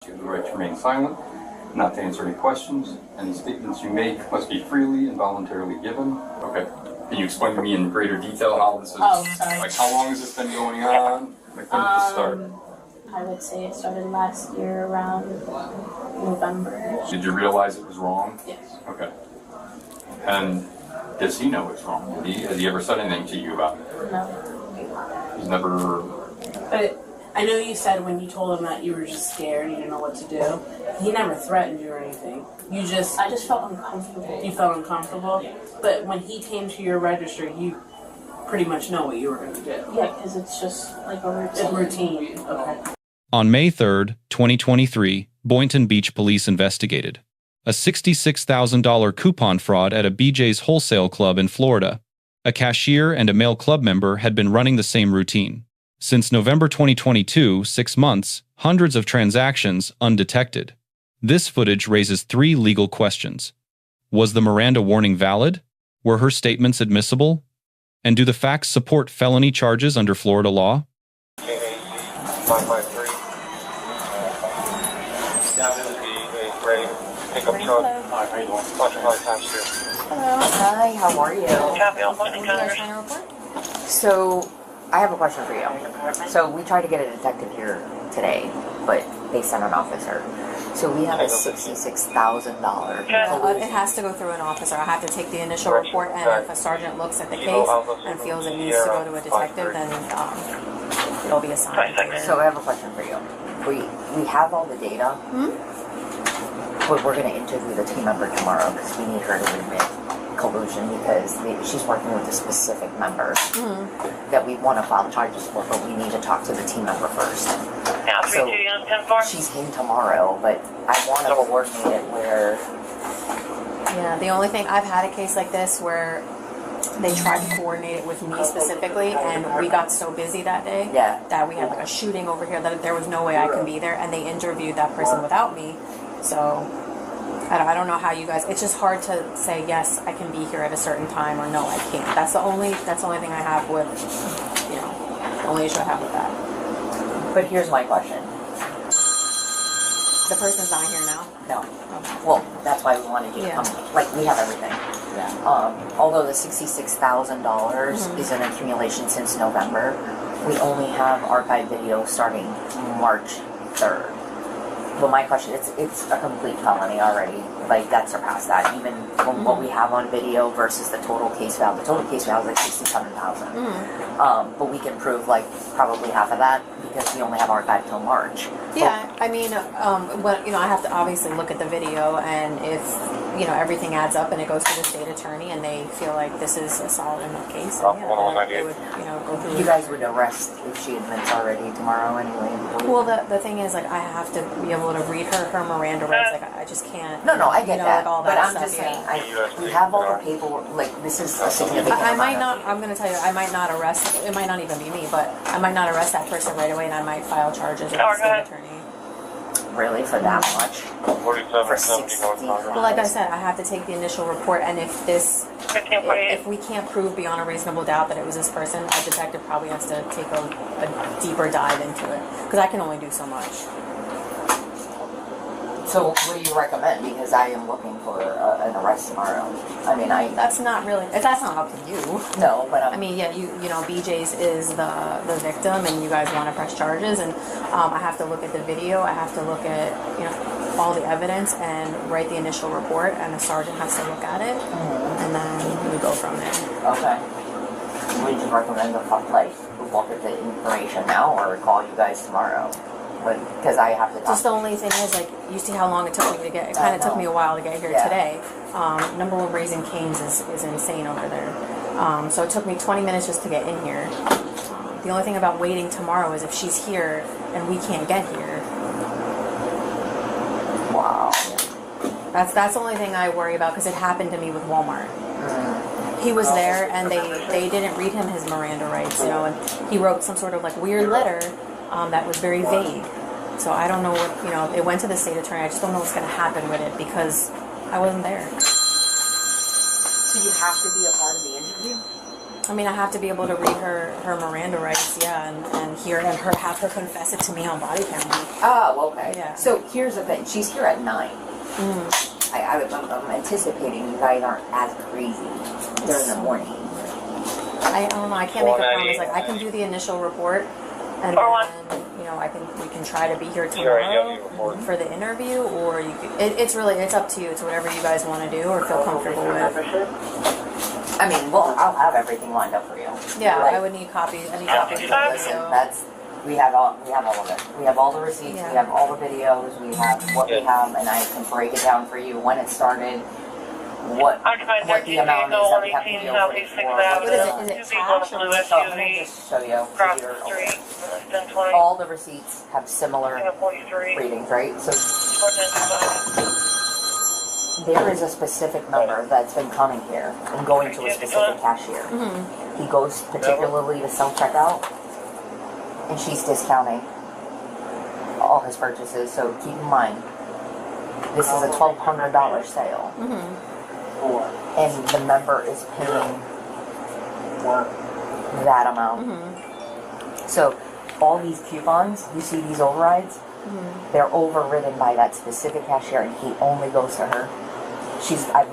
You have the right to remain silent, not to answer any questions. Any statements you make must be freely and voluntarily given. Okay. Can you explain to me in greater detail how this is? Oh, sorry. Like, how long has this been going on? Like, when did this start? I would say it started last year around November. Did you realize it was wrong? Yes. Okay. And does he know it's wrong? Has he ever said anything to you about it? No. He's never... But I know you said when you told him that you were just scared, you didn't know what to do. He never threatened you or anything. I just felt uncomfortable. You felt uncomfortable? Yeah. But when he came to your register, you pretty much know what you were going to do. Yeah, because it's just like a routine. It's routine. Okay. On May 3rd, 2023, Boynton Beach police investigated a $66,000 coupon fraud at a BJ's Wholesale club in Florida. A cashier and a male club member had been running the same routine. Since November 2022, 6 months, hundreds of transactions undetected. This footage raises 3 legal questions. Was the Miranda warning valid? Were her statements admissible? And do the facts support felony charges under Florida law? Pickup truck. Hi, how you doing? Hello. Hi, how are you? So, I have a question for you. So, we tried to get a detective here today, but they sent an officer. So, we have a $66,000. It has to go through an officer. I have to take the initial report, and if a sergeant looks at the case and feels it needs to go to a detective, then it'll be assigned. So, I have a question for you. We have all the data. But we're going to interview the team member tomorrow because we need her to admit collusion because she's working with a specific member that we want to file charges for, but we need to talk to the team member first. So she's in tomorrow, but I want to coordinate it where... Yeah, the only thing, I've had a case like this where they tried to coordinate it with me specifically, and we got so busy that day that we had like a shooting over here that there was no way I could be there, and they interviewed that person without me. So, I don't know how you guys, it's just hard to say, yes, I can be here at a certain time, or no, I can't. That's the only thing I have with, the only issue I have with that. But here's my question. The person's not here now? No. Okay. Well, that's why we wanted you to come. Like, we have everything. Yeah. Although the $66,000 is an accumulation since November, we only have archive video starting March 3rd. Well, my question, it's a complete felony already. Like, that surpassed that. Even from what we have on video versus the total case value. The total case value is like $67,000. But we can prove, like, probably half of that because we only have archive till March. Yeah, I mean, I have to obviously look at the video, and if, everything adds up and it goes to the state attorney and they feel like this is a solid enough case, then, they would, go through. You guys would arrest if she admits already tomorrow anyway. Well, the thing is, like, I have to be able to read her Miranda rights. Like, I just can't. No, I get that. Like, all but that I'm stuff, just saying, we have all the paperwork. Like, this is a significant I might amount not. I'm going to tell you, I might not arrest. It might not even be me, but I might not arrest that person right away, and I might file charges with the state attorney. Really, for that much? For 60? Well, like I said, I have to take the initial report, and if we can't prove beyond a reasonable doubt that it was this person, a detective probably has to take a deeper dive into it, because I can only do so much. So, what do you recommend? Because I am looking for an arrest tomorrow. I mean, That's not up to you. No, but I mean, yeah, BJ's is the victim, and you guys want to press charges, and I have to look at the video. I have to look at all the evidence and write the initial report, and the sergeant has to look at it, and then we go from there. Okay. Would you recommend to look at the information now, or call you guys tomorrow? Because I have to. Just the only thing is, like, you see how long it took me to get. It kind of took me a while to get here today. Number one, Raising Cane's is insane over there. So it took me 20 minutes just to get in here. The only thing about waiting tomorrow is if she's here and we can't get here. Wow. That's the only thing I worry about, because it happened to me with Walmart. He was there, and they didn't read him his Miranda rights, and he wrote some sort of like weird letter that was very vague. So I don't know what, it went to the state attorney. I just don't know what's going to happen with it because I wasn't there. So you have to be a part of the interview? I mean, I have to be able to read her Miranda rights, yeah, and hear and have her confess it to me on Bodycam. Oh, okay. Yeah. So here's the thing. She's here at 9. I'm anticipating you guys aren't as crazy during the morning. I don't know. I can't make a promise. Like, I can do the initial report, and then, you know, we can try to be here tomorrow for the interview, or you could, it's up to you. It's whatever you guys want to do or feel comfortable with. I mean, well, I'll have everything lined up for you. Yeah, Like, I would need copies. Any copies of the video. we have all of it. We have all the receipts. Yeah. We have all the videos. We have what we have, and I can break it down for you when it started. What the amount is that we have to deal with for. What is it? Is it cash or what? So I'm gonna just show you. All the receipts have similar readings, right? So there is a specific number that's been coming here and going to a specific cashier. He goes particularly to self-checkout, and she's discounting all his purchases. So keep in mind, this is a $1,200 sale, and the member is paying that amount. So all these coupons, you see these overrides, they're overridden by that specific cashier, and he only goes to her.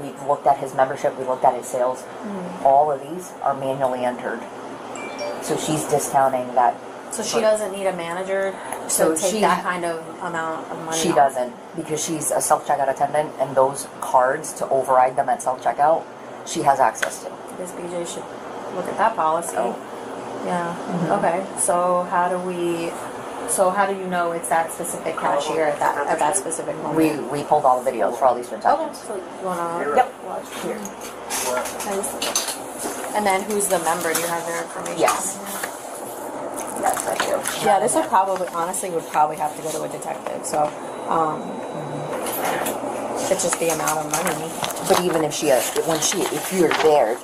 We've looked at his membership, we looked at his sales. All of these are manually entered. So she's discounting that. So she doesn't need a manager to take that kind of amount of money? She doesn't, because she's a self-checkout attendant, and those cards, to override them at self-checkout, she has access to. This BJ should look at that policy. Yeah. Okay. So how do you know it's that specific cashier at that specific moment? We pulled all the videos for all these transactions. So you wanna watch here? Yep. And then who's the member? Do you have their information? Yes. Yes, I do. Yeah, this would probably have to go to a detective. So it's just the amount of money. But even if you're there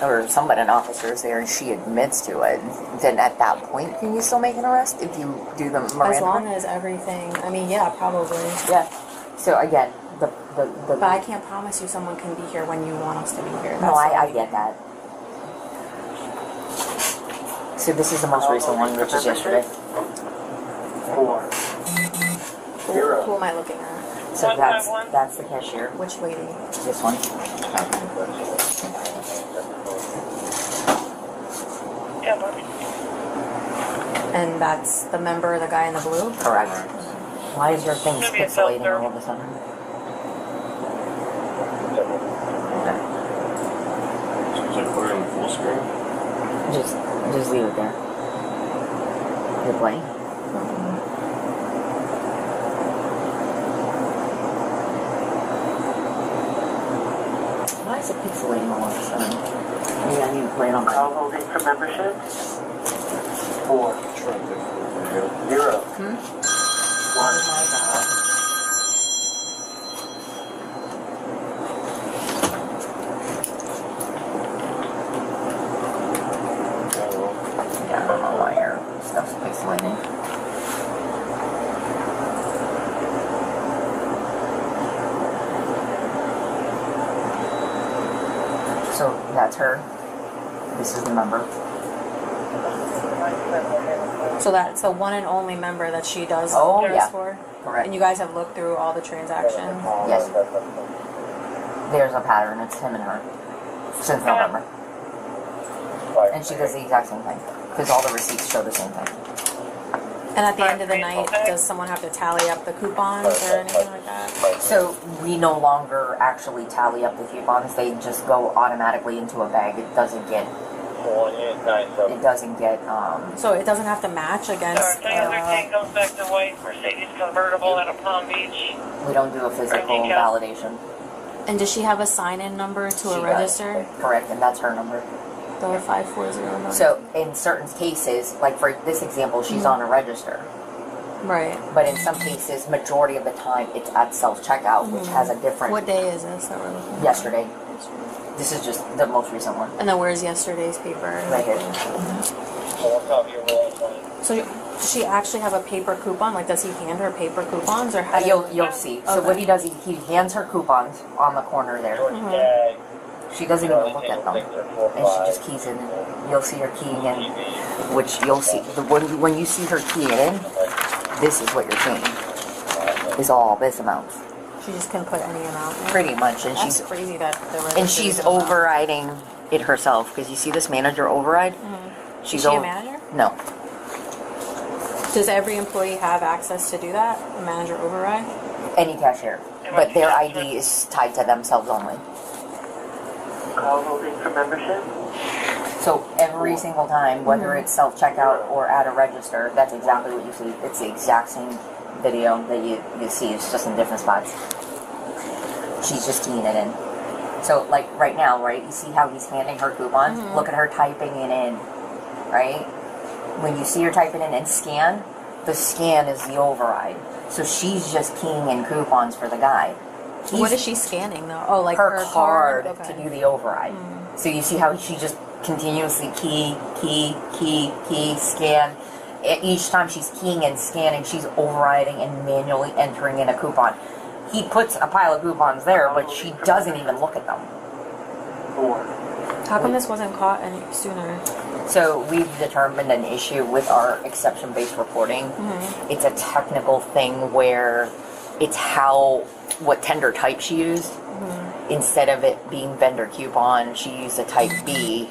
or somebody, an officer is there, and she admits to it, then at that point, can you still make an arrest if you do the Miranda? As long as everything, I mean, yeah, probably. Yeah. So again, the. But I can't promise you someone can be here when you want us to be here. No, I get that. So this is the most recent one, which is yesterday. Who am I looking at? So that's the cashier. Which lady? This one. And that's the member, the guy in the blue? Correct. Why is your thing pixelating all of a sudden? Seems like we're in full screen. Just leave it there. You're playing? Why is it pixelating all of a sudden? Maybe I need to play it on my... I'll vote for membership. 4. 0. Oh my god. Yeah, I don't know why your stuff's pixelating. So that's her. This is the member. So that's the one and only member that she does Oh, this yeah. for? Correct. And you guys have looked through all the transactions? Yes. There's a pattern. It's him and her. Since November. And she does the exact same thing. Because all the receipts show the same thing. And at the end of the night, does someone have to tally up the coupons or anything like that? So we no longer actually tally up the coupons. They just go automatically into a bag. It doesn't get... So it doesn't have to match against... The other tank goes back to white Mercedes convertible out of Palm Beach. We don't do a physical validation. And does she have a sign-in number to a register? Correct, and that's her number. The 540 number? So in certain cases, like for this example, she's on a register. Right. But in some cases, majority of the time, it's at self-checkout, which has a different... What day is this that we're looking at? Yesterday. This is just the most recent one. And then where's yesterday's paper? Right here. So does she actually have a paper coupon? Like, does he hand her paper coupons? Or how You'll see. So what he does, he hands her coupons on the corner there. She doesn't even look at them, and she just keys in. You'll see her keying in, which you'll see when you see her keying in. This is what you're seeing. Is all this amount. She just can put any amount in. Pretty much, and That's she's crazy that the and she's overriding it herself because you see this manager override. Is she a manager? No. Does every employee have access to do that? A manager override? Any cashier, but their ID is tied to themselves only. Call holding for membership. So every single time, whether it's self-checkout or at a register, that's exactly what you see. It's the exact same video that you see. It's just in different spots. She's just keying it in. So like right now, right, you see how he's handing her coupons? Look at her typing it in, right? When you see her type it in and scan, the scan is the override. So she's just keying in coupons for the guy. What is she scanning though? Oh, like her card okay. to do the override. So you see how she just continuously key, scan. Each time she's keying and scanning, she's overriding and manually entering in a coupon. He puts a pile of coupons there, but she doesn't even look at them. How come this wasn't caught any sooner? So we've determined an issue with our exception-based reporting. It's a technical thing where it's what tender type she used. Instead of it being vendor coupon, she used a type B,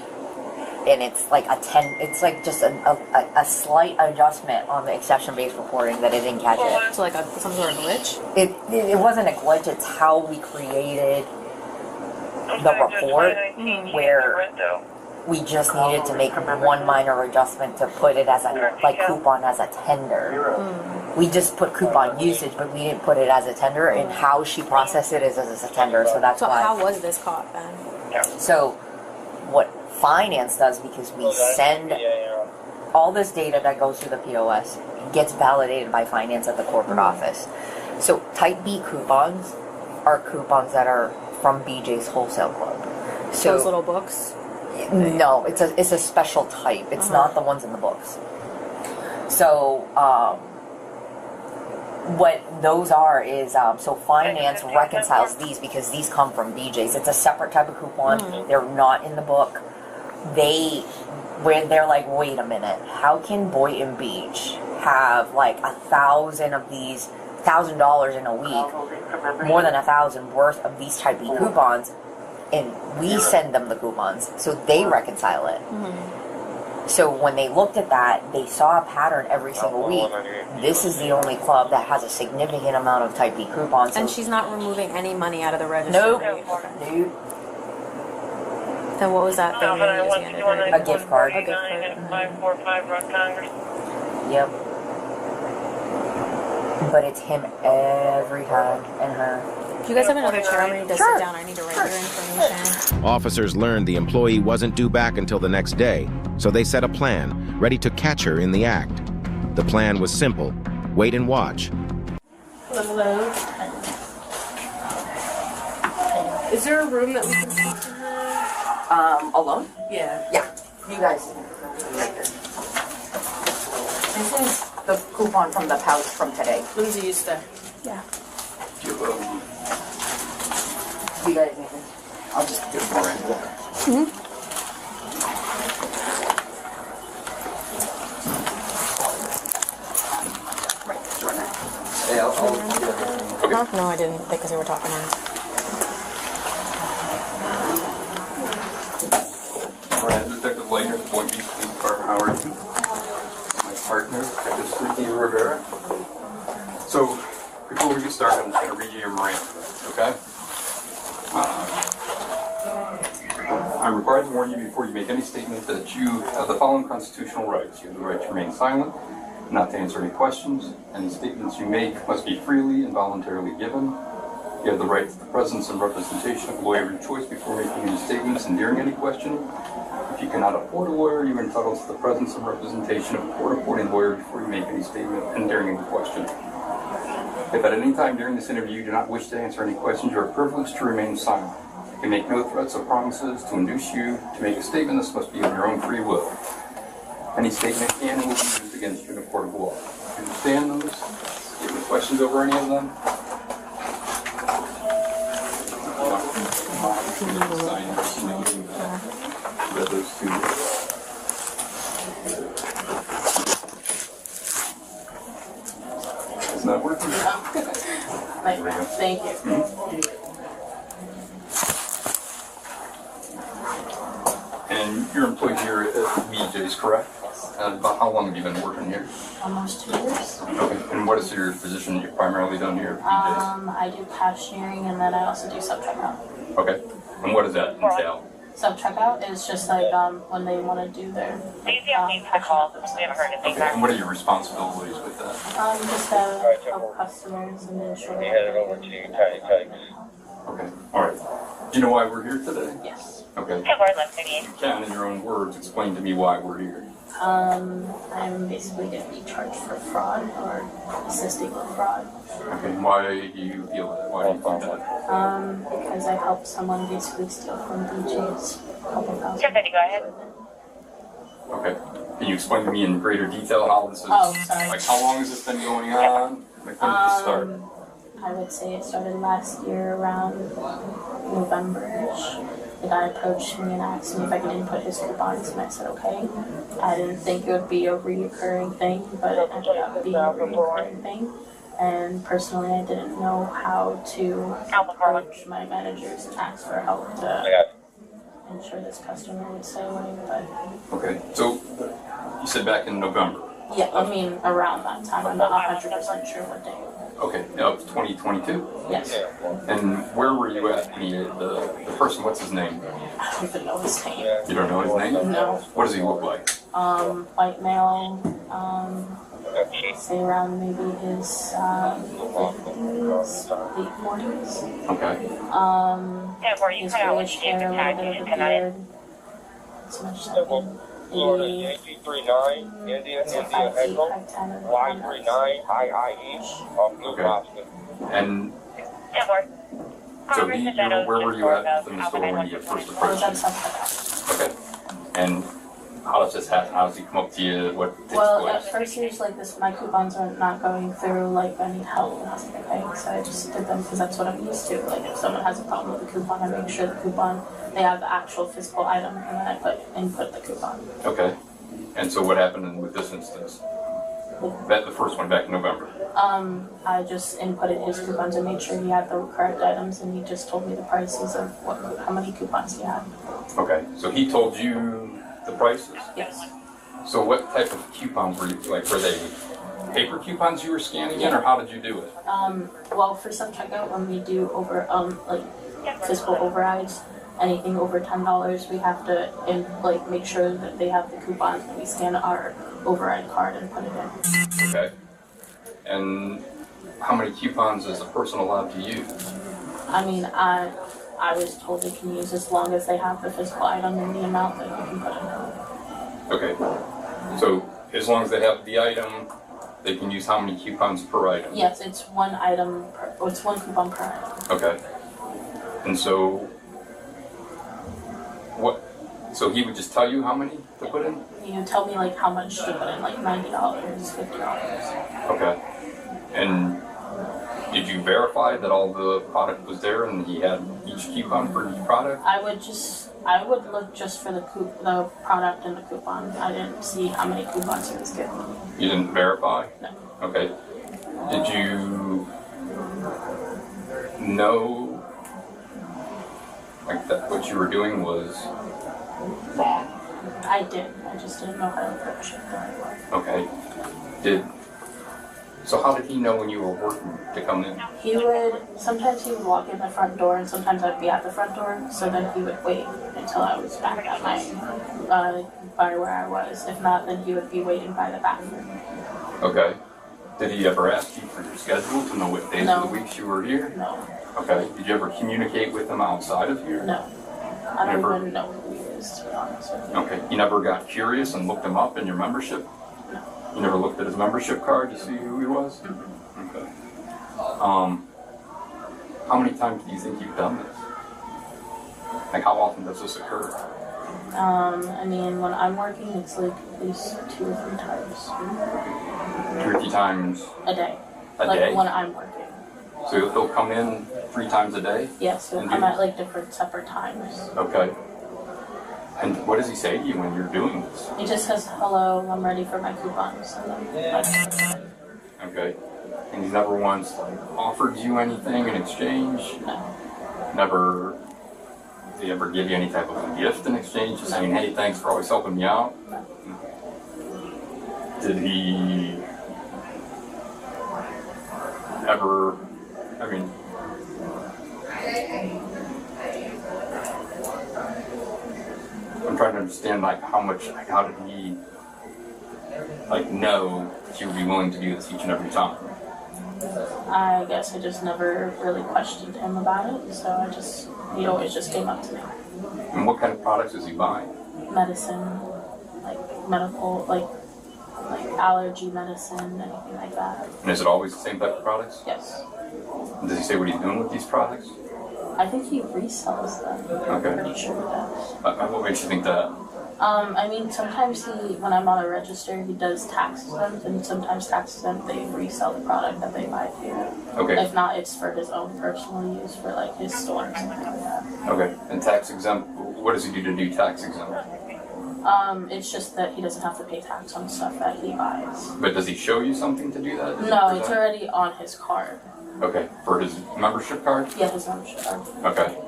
and it's like it's like just a slight adjustment on the exception-based reporting that it didn't catch it. So like some sort of glitch? It wasn't a glitch. It's how we created the report where we just needed to make one minor adjustment to put it as a coupon as a tender. We just put coupon usage, but we didn't put it as a tender, and how she processed it is as a tender, so that's why. So how was this caught then? So what finance does, because we send all this data that goes through the POS, gets validated by finance at the corporate office. So type B coupons are coupons that are from BJ's Wholesale Club. So those little books? No, it's a special type. It's not the ones in the books. So what those are is so finance reconciles these because these come from BJ's. It's a separate type of coupon. They're not in the book. They're like, wait a minute, how can Boynton Beach have like 1,000 of these $1,000 in a week, more than 1,000 worth of these type of coupons, and we send them the coupons, so they reconcile it. So when they looked at that, they saw a pattern every single week. This is the only club that has a significant amount of type B coupons. And she's not removing any money out of the register? Nope. Right? Okay. Nope. Then what was that thing that you just handed her? A gift card. A gift card. And 545 Rock Congress. Yep. But it's him every time, and her. Do you guys have another chair? I need to Sure. sit down. I need to write your information. Officers learned the employee wasn't due back until the next day, so they set a plan, ready to catch her in the act. The plan was simple: wait and watch. Hello. Is there a room that we can speak to her? Alone? Yeah. Yeah. You guys. Right there. This is the coupon from the pouch from today. Lindsay used to. Yeah. Do you You guys need this? I'll just get Miranda. Hey, I'll No, I didn't, because we were talking on. Miranda, Detective Lightner, Point Beach Police Department, Howard. My partner, Detective Rivera. So, before we get started, I'm just going to read you your Miranda, okay? I'm required to warn you before you make any statement that you have the following constitutional rights. You have the right to remain silent, not to answer any questions. Any statements you make must be freely and voluntarily given. You have the right to the presence and representation of a lawyer of your choice before making any statements and during any questioning. If you cannot afford a lawyer, you are entitled to the presence and representation of a court-appointed lawyer before you make any statement and during any question. If at any time during this interview you do not wish to answer any questions, you are privileged to remain silent. You can make no threats or promises to induce you to make a statement. This must be of your own free will. Any statement can and will be used against you in a court of law. You understand those? Do you have any questions over any of them? Sign read those two. It's not working. Thank you. And you're employed here at BJ's, correct? About how long have you been working here? Almost 2 years. Okay. And what is your position that you've primarily done here at BJ's? I do cashiering and then I also do self-checkout. Okay. And what does that entail? Self-checkout is just like when they want to do their needs to call. We haven't heard anything Okay. back. And what are your responsibilities with that? just help customers and ensure We headed over to Tiny Tykes. Okay. All right. Do you know why we're here today? yes. Okay. Hey, we're listening. Can, in your own words, explain to me why we're here. I'm basically going to be charged for fraud or assisting with fraud. Okay. Why do you feel that? Why do you think that? Because I helped someone basically steal from BJ's a couple thousand. Sure, Betty, go ahead. Okay. Can you explain to me in greater detail how this is? Oh, sorry. Like, how long has this been going on? Like, when did this start? I would say it started last year around November-ish. The guy approached me and asked me if I could input his coupons, and I said okay. I didn't think it would be a reoccurring thing, but it ended up being a reoccurring thing. And personally, I didn't know how to approach my managers and ask for help to ensure this customer would stay away. But Okay. So, you said back in November. yeah, I mean around that time. I'm not 100% sure what day. Okay. Now it's 2022. Yes. And where were you at? The person, what's his name? I don't even know his name. You don't know his name? No. What does he look like? White male, say around maybe his 50s, late 40s. Okay. Yeah, where you His cut out reddish what you hair, a little bit of a beard. It's much something. Florida Maybe Yankee 39, India 5 feet, Echo, 5'10" or Y39, IIE, Blue Okay. Boston. And Yeah, where? so where were you at in the store when you first I was approached at him? self-checkout. Okay. And how does this happen? How does he come up to you? What takes Well, at place? first he was like, my coupons are not going through, like, I need help. And I was like, okay, so I just did them because that's what I'm used to. Like, if someone has a problem with the coupon, I make sure the coupon, they have the actual physical item, and then I input the coupon. Okay. And so what happened with this instance? That the first one back in November. I just inputted his coupons and made sure he had the correct items, and he just told me the prices of how many coupons he had. Okay. So he told you the prices. Yes. So what type of coupons were you, like, were they paper coupons you were scanning in, or how did you do it? Well, for self-checkout, when we do like physical overrides, anything over $10, we have to make sure that they have the coupons, and we scan our override card and put it in. Okay. And how many coupons is a person allowed to use? I mean, I was told they can use as long as they have the physical item and the amount that you can put in. Okay. So as long as they have the item, they can use how many coupons per item? Yes, it's one item it's one coupon per item. Okay. And so so he would just tell you how many to put in? You tell me like how much to put in, like $90, $50. Okay. And did you verify that all the product was there and he had each coupon for each product? I would look just for the product and the coupon. I didn't see how many coupons he was giving me. You didn't verify? No. Okay. Did you know like that what you were doing was wrong? I did. I just didn't know how to approach it the right way. Okay. So how did he know when you were working to come in? Sometimes he would walk in the front door, and sometimes I'd be at the front door, so then he would wait until I was back at my, by where I was. If not, then he would be waiting by the bathroom. Okay. Did he ever ask you for your schedule to know what days of the week you were here? No. Okay. Did you ever communicate with him outside of here? No. I don't even know who he is, to be honest with you. Okay. You never got curious and looked him up in your membership? No. You never looked at his membership card to see who he was? Mm-hmm. Okay. How many times do you think you've done this? Like, how often does this occur? I mean, when I'm working, it's like at least 2 or 3 times. 2 or 3 times a day. a day? Like when I'm working. So he'll come in 3 times a day? Yes, he'll And come do- at like different separate times. Okay. And what does he say to you when you're doing this? He just says, "Hello, I'm ready for my coupons." And then Okay. And he's never once offered you anything in exchange? no. Never, did he ever give you any type of a gift in exchange? Just saying, hey, thanks for always helping me out? No. Did he ever, I mean, I'm trying to understand, like, how did he, like, know that you would be willing to do this each and every time? I guess I just never really questioned him about it, so he always just came up to me. And what kind of products is he buying? Medicine, like medical, like allergy medicine, anything like that. And is it always the same type of products? Yes. Does he say what he's doing with these products? I think he resells them. Okay. I'm pretty sure he does. What makes you think that? I mean, sometimes when I'm on a register, he does tax exempt, and sometimes tax exempt, they resell the product that they buy here. Okay. If not, it's for his own personal use, for like his store or something like that. Okay. And tax exempt, what does he do to do tax exempt? It's just that he doesn't have to pay tax on stuff that he buys. But does he show you something to do that? Does No, he it's present? already on his card. Okay. For his membership card? Yeah, his membership card. Okay.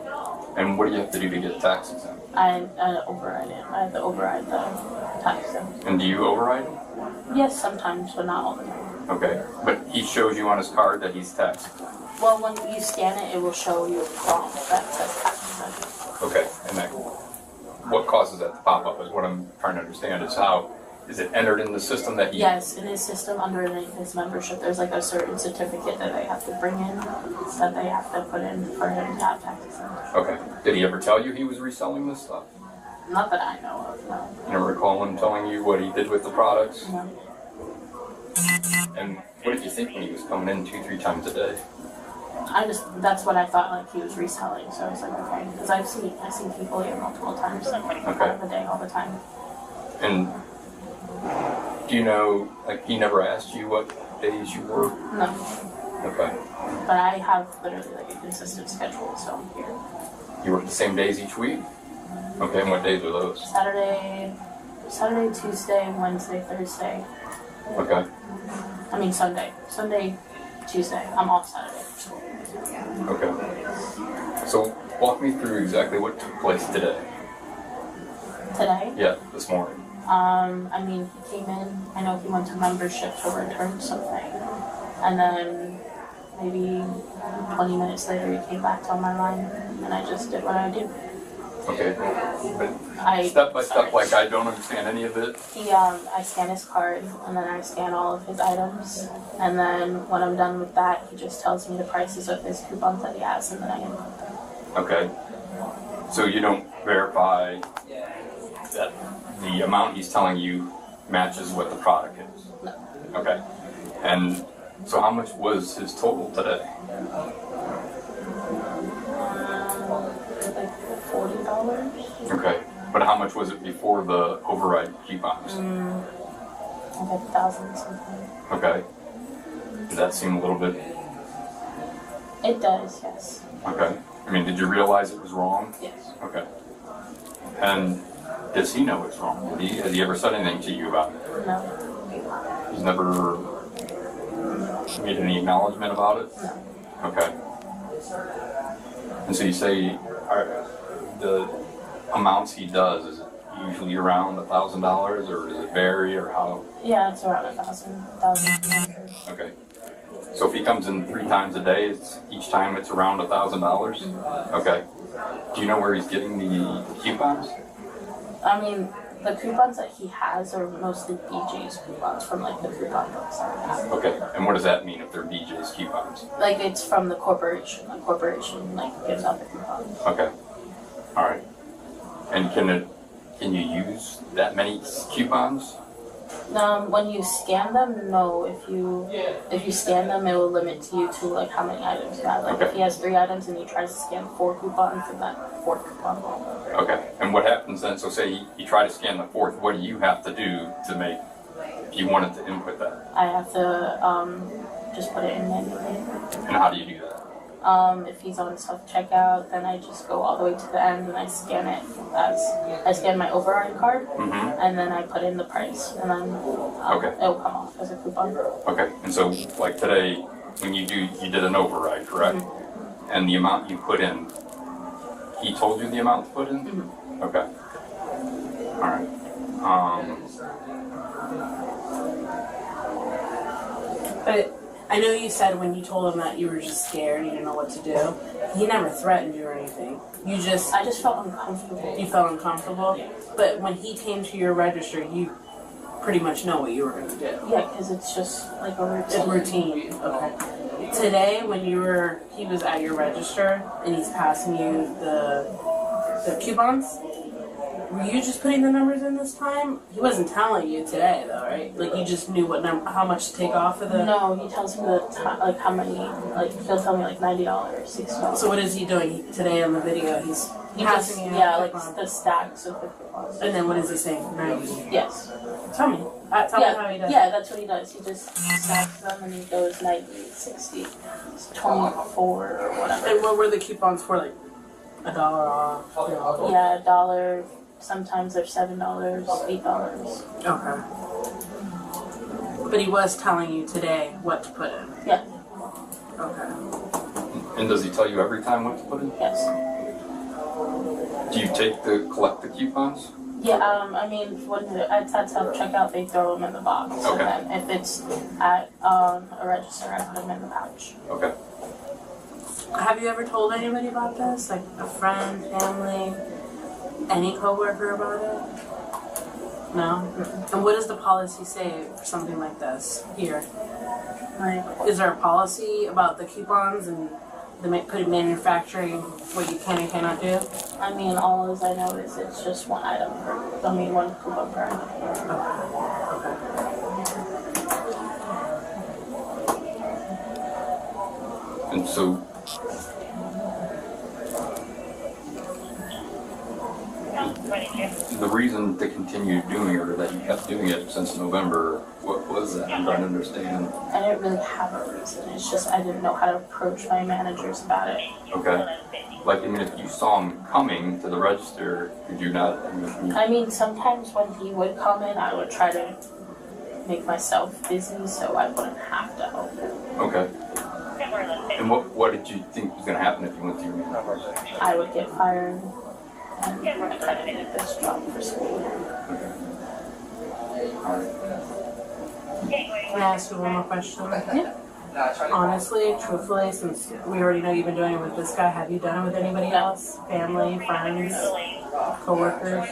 And what do you have to do to get tax exempt? I override it. I have to override the tax exempt. And do you override it? Yes, sometimes, but not all the time. Okay. But he shows you on his card that he's tax exempt. Well, when you scan it, it will show you a prompt that says tax exempt. Okay. And then what causes that to pop up is what I'm trying to understand is how is it entered in the system that he... Yes, in his system underneath his membership, there's like a certain certificate that they have to bring in, that they have to put in for him to have tax exempt. Okay. Did he ever tell you he was reselling this stuff? Not that I know of, no. You never recall him telling you what he did with the products? No. And what did you think when he was coming in 2-3 times a day? That's what I thought, like he was reselling, so I was like, okay. Because I've seen people here multiple times, like Okay. a day, all the time. And do you know, like, he never asked you what days you work? No. Okay. But I have literally like a consistent schedule, so I'm here. You work the same days each week? Okay, and what days are those? Saturday, Tuesday, Wednesday, Thursday. Okay. I mean Sunday. Sunday, Tuesday. I'm off Saturday for school. Okay. So walk me through exactly what took place today. Today? Yeah, this morning. I mean, he came in, I know he went to membership to return something, and then maybe 20 minutes later he came back to my line, and I just did what I do. Okay, but step by step, like I don't understand any of it. I scan his card, and then I scan all of his items, and then when I'm done with that, he just tells me the prices of his coupons that he has, and then I input them. Okay, so you don't verify that the amount he's telling you matches what the product is? No. Okay, and so how much was his total today? Like $40. Okay, but how much was it before the override coupons? Like 1,000 something. Okay, does that seem a little bit... It does, yes. Okay, I mean, did you realize it was wrong? Yes. Okay, and does he know it's wrong? Has he ever said anything to you about it? No. He's never made any acknowledgement about it? No. Okay. And so you say the amounts he does, is it usually around $1,000 or does it vary or how? Yeah, it's around 1,200. Okay. So if he comes in 3 times a day, each time it's around $1,000? Okay. Do you know where he's getting the coupons? I mean, the coupons that he has are mostly BJ's coupons from like the coupon books that we have. Okay. And what does that mean if they're BJ's coupons? Like it's from the corporation. The corporation like gives out the coupons. Okay. All right. And can you use that many coupons? When you scan them, no. If you scan them, it will limit you to like how many items you have. Like Okay. if he has 3 items and he tries to scan 4 coupons, then that 4th coupon will. Okay. And what happens then? So say you try to scan the 4th. What do you have to do to make if you wanted to input that? I have to just put it in manually. And how do you do that? If he's on self-checkout, then I just go all the way to the end and I scan it I scan my override card, and then I put in the price, and then it'll come off as a coupon. Okay, and so like today, when you did an override, correct? And the amount you put in, he told you the amount to put in? Okay. All right. But I know you said when you told him that you were just scared, you didn't know what to do. He never threatened you or anything. I just felt uncomfortable. You felt uncomfortable? Yeah. But when he came to your register, you pretty much know what you were going to do. Yeah, because it's just like a routine. It's routine. Okay. Today, when he was at your register and he's passing you the coupons, were you just putting the numbers in this time? He wasn't telling you today, though, right? Like you just knew how much to take off of the. No, he tells me like how many. Like he'll tell me like $90, $60. So what is he doing today on the video? He's passing you. Yeah, like the stacks of the coupons. And then what is he saying? 90. Yes. Tell me. Tell me how he does. Yeah, that's what he does. He just stacks them and he goes 90, 60, 24 or whatever. And what were the coupons for? Like $1 off. Yeah, $1. Sometimes they're $7, $8. Okay. But he was telling you today what to put in. Yeah. Okay. And does he tell you every time what to put in? Yes. Do you collect the coupons? Yeah, I mean, when it's at self-checkout, they throw them in the box. Okay. And then if it's at a register, I put them in the pouch. Okay. Have you ever told anybody about this? Like a friend, family, any coworker about it? No? And what does the policy say for something like this here? Like, is there a policy about the coupons and manufacturing what you can and cannot do? I mean, all as I know is it's just one item one coupon per item. Okay. And so, the reason to continue doing it, or that you kept doing it since November, what was that? I'm trying to understand. I didn't really have a reason. It's just I didn't know how to approach my managers about it. Okay. Like, I mean, if you saw him coming to the register, could you not? I mean, sometimes when he would come in, I would try to make myself busy so I wouldn't have to help him. Okay. And what did you think was going to happen if you went to your manager? I would get fired and I try to make this job for school. Okay. All right. Can I ask you one more question? Yeah. Honestly, truthfully, since we already know you've been doing it with this guy, have you done it with anybody else? Family, friends, co-workers?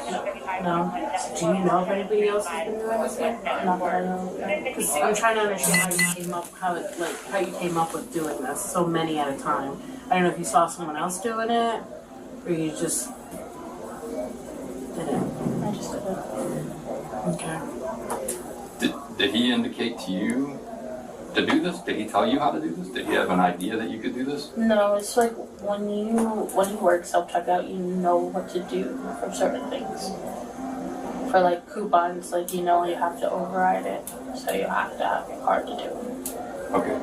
No? Do you know if anybody else has been doing this here? Not that I know. Because I'm trying to understand how you came up with doing this, so many at a time. I don't know if you saw someone else doing it, or you just did it. I just did it. Okay. Did he indicate to you to do this? Did he tell you how to do this? Did he have an idea that you could do this? No, it's like when you work self-checkout, you know what to do for certain things. For like coupons, like you have to override it, so you have to have your card to do it. Okay.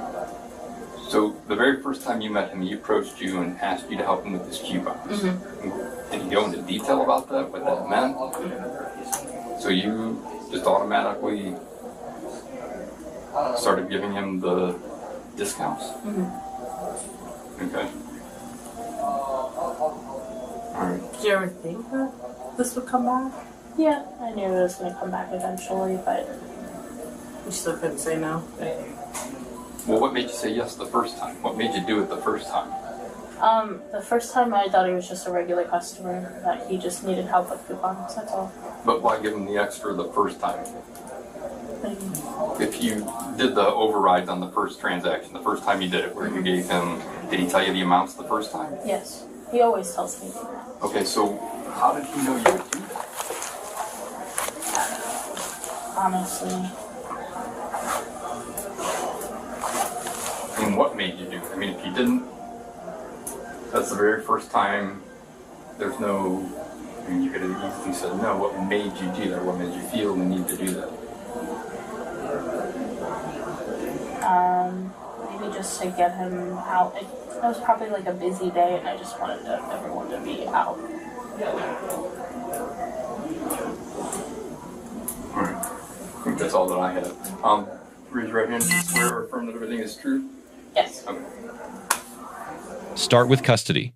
So the very first time you met him, he approached you and asked you to help him with his coupons. Mm-hmm. Did he go into detail about that, what that meant? Mm-hmm. So you just automatically started giving him the discounts? Mm-hmm. Okay. Alright. Did you ever think that this would come back? Yeah, I knew it was going to come back eventually, but you still couldn't say no? Well, what made you say yes the first time? What made you do it the first time? The first time I thought he was just a regular customer, that he just needed help with coupons, that's all. But why give him the extra the first time? If you did the overrides on the first transaction, the first time you did it, where you gave him, did he tell you the amounts the first time? Yes, he always tells me that. Okay, so how did he know you would do that? Honestly. And what made you do it? I mean, if you didn't, that's the very first time, there's no, I mean, you could have easily said no. What made you do that? What made you feel the need to do that? Maybe just to get him out. It was probably like a busy day, and I just wanted everyone to be out. Alright. I think that's all that I have. Raise your right hand. Swear or affirm that everything is true? Yes. Okay. Start with custody.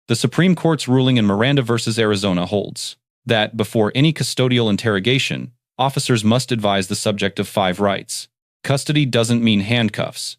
The Supreme Court's ruling in Miranda v. Arizona holds that, before any custodial interrogation, officers must advise the subject of 5 rights. Custody doesn't mean handcuffs.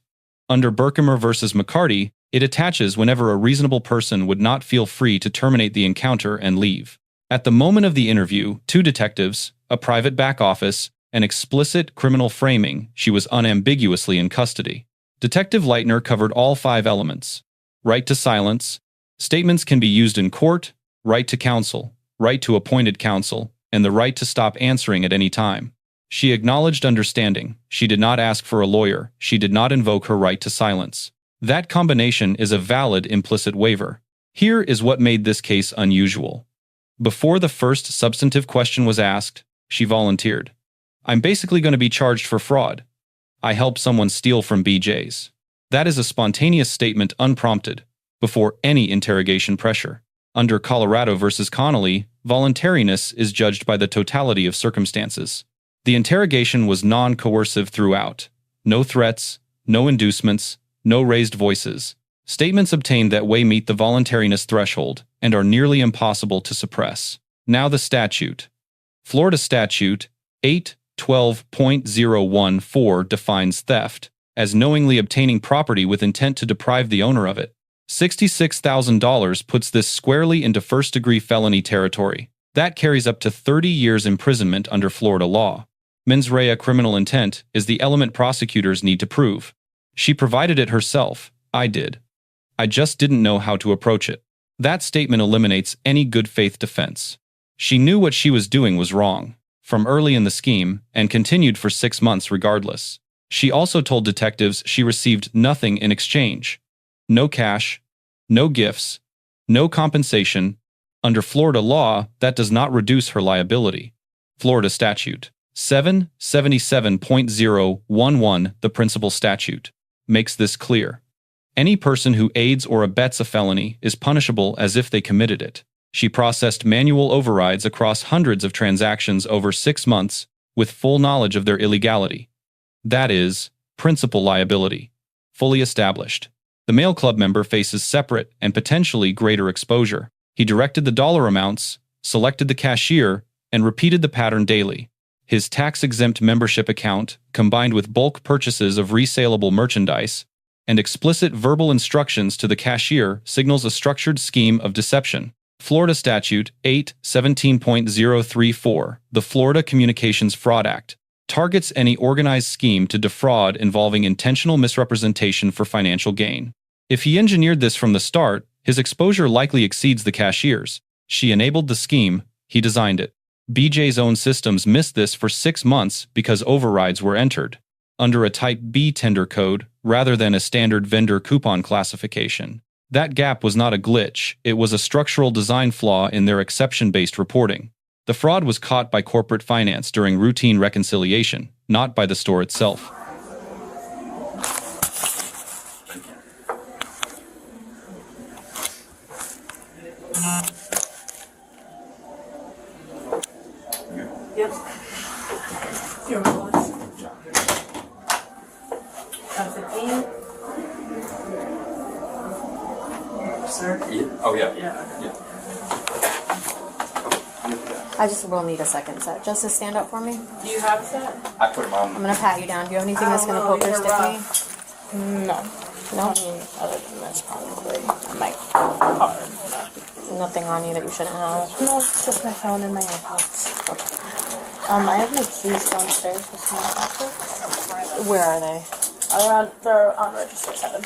Under Berkemer v. McCarty, it attaches whenever a reasonable person would not feel free to terminate the encounter and leave. At the moment of the interview, 2 detectives, a private back office, and explicit criminal framing, she was unambiguously in custody. Detective Lightner covered all 5 elements. Right to silence. Statements can be used in court, right to counsel, right to appointed counsel, and the right to stop answering at any time. She acknowledged understanding. She did not ask for a lawyer. She did not invoke her right to silence. That combination is a valid implicit waiver. Here is what made this case unusual. Before the first substantive question was asked, she volunteered. I'm basically going to be charged for fraud. I helped someone steal from BJ's. That is a spontaneous statement unprompted, before any interrogation pressure. Under Colorado v. Connelly, voluntariness is judged by the totality of circumstances. The interrogation was non-coercive throughout. No threats, no inducements, no raised voices. Statements obtained that way meet the voluntariness threshold and are nearly impossible to suppress. Now the statute. Florida Statute 812.014 defines theft as knowingly obtaining property with intent to deprive the owner of it. $66,000 puts this squarely into first-degree felony territory. That carries up to 30 years imprisonment under Florida law. Mens rea criminal intent is the element prosecutors need to prove. She provided it herself. I did. I just didn't know how to approach it. That statement eliminates any good faith defense. She knew what she was doing was wrong, from early in the scheme, and continued for 6 months regardless. She also told detectives she received nothing in exchange. No cash, no gifts, no compensation. Under Florida law, that does not reduce her liability. Florida Statute 777.011, the principal statute, makes this clear. Any person who aids or abets a felony is punishable as if they committed it. She processed manual overrides across hundreds of transactions over 6 months with full knowledge of their illegality. That is, principal liability. Fully established. The male club member faces separate and potentially greater exposure. He directed the dollar amounts, selected the cashier, and repeated the pattern daily. His tax-exempt membership account, combined with bulk purchases of resaleable merchandise and explicit verbal instructions to the cashier, signals a structured scheme of deception. Florida Statute 817.034, the Florida Communications Fraud Act, targets any organized scheme to defraud involving intentional misrepresentation for financial gain. If he engineered this from the start, his exposure likely exceeds the cashier's. She enabled the scheme, he designed it. BJ's own systems missed this for 6 months because overrides were entered under a Type B tender code rather than a standard vendor coupon classification. That gap was not a glitch, it was a structural design flaw in their exception-based reporting. The fraud was caught by corporate finance during routine reconciliation, not by the store itself. Yep. Your boss. That's it. Sir? Yeah. Oh, yeah. Yeah. I just will need a second set. Justice, stand up for me. Do you have a set? I put them on. I'm gonna pat you down. Do you have anything that's gonna poke or stick me? No. No? I mean, other than this, probably. I might hard. Nothing on you that you shouldn't have. No, it's just my phone and my AirPods. I have my keys downstairs with my pockets. Where are they? They're on register 7.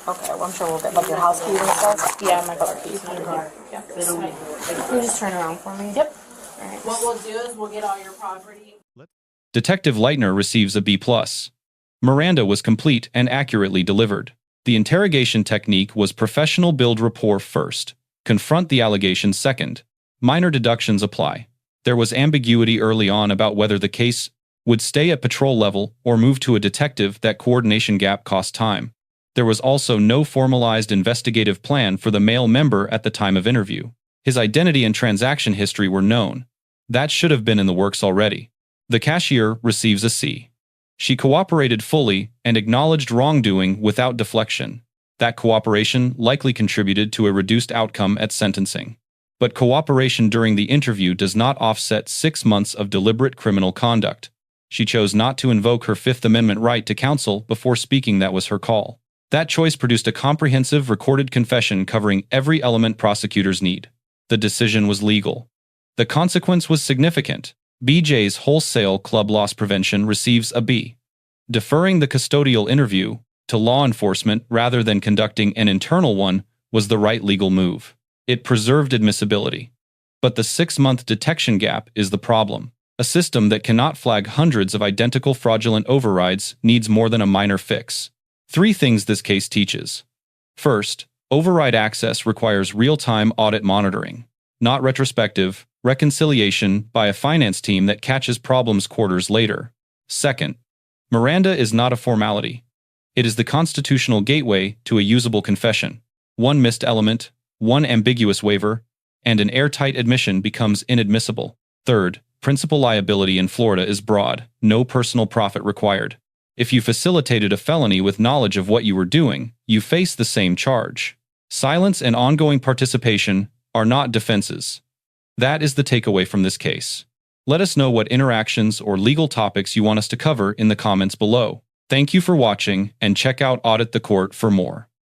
Okay, well I'm sure we'll get like your house keys and stuff. Yeah, my car keys. Yeah. Can you just turn around for me? Yep. Alright. What we'll do is we'll get all your property. Detective Lightner receives a B+. Miranda was complete and accurately delivered. The interrogation technique was professional, build rapport first. Confront the allegations second. Minor deductions apply. There was ambiguity early on about whether would stay at patrol level or move to a detective. That coordination gap cost time. There was also no formalized investigative plan for the male member at the time of interview. His identity and transaction history were known. That should have been in the works already. The cashier receives a C. She cooperated fully and acknowledged wrongdoing without deflection. That cooperation likely contributed to a reduced outcome at sentencing. But cooperation during the interview does not offset 6 months of deliberate criminal conduct. She chose not to invoke her Fifth Amendment right to counsel before speaking. That was her call. That choice produced a comprehensive recorded confession covering every element prosecutors need. The decision was legal. The consequence was significant. BJ's Wholesale Club loss prevention receives a B. Deferring the custodial interview to law enforcement rather than conducting an internal one was the right legal move. It preserved admissibility. But the 6-month detection gap is the problem. A system that cannot flag hundreds of identical fraudulent overrides needs more than a minor fix. 3 things this case teaches. First, override access requires real-time audit monitoring, not retrospective reconciliation by a finance team that catches problems quarters later. Second, Miranda is not a formality. It is the constitutional gateway to a usable confession. One missed element, one ambiguous waiver, and an airtight admission becomes inadmissible. Third, principal liability in Florida is broad, no personal profit required. If you facilitated a felony with knowledge of what you were doing, you face the same charge. Silence and ongoing participation are not defenses. That is the takeaway from this case. Let us know what interactions or legal topics you want us to cover in the comments below. Thank you for watching, and check out Audit the Court for more.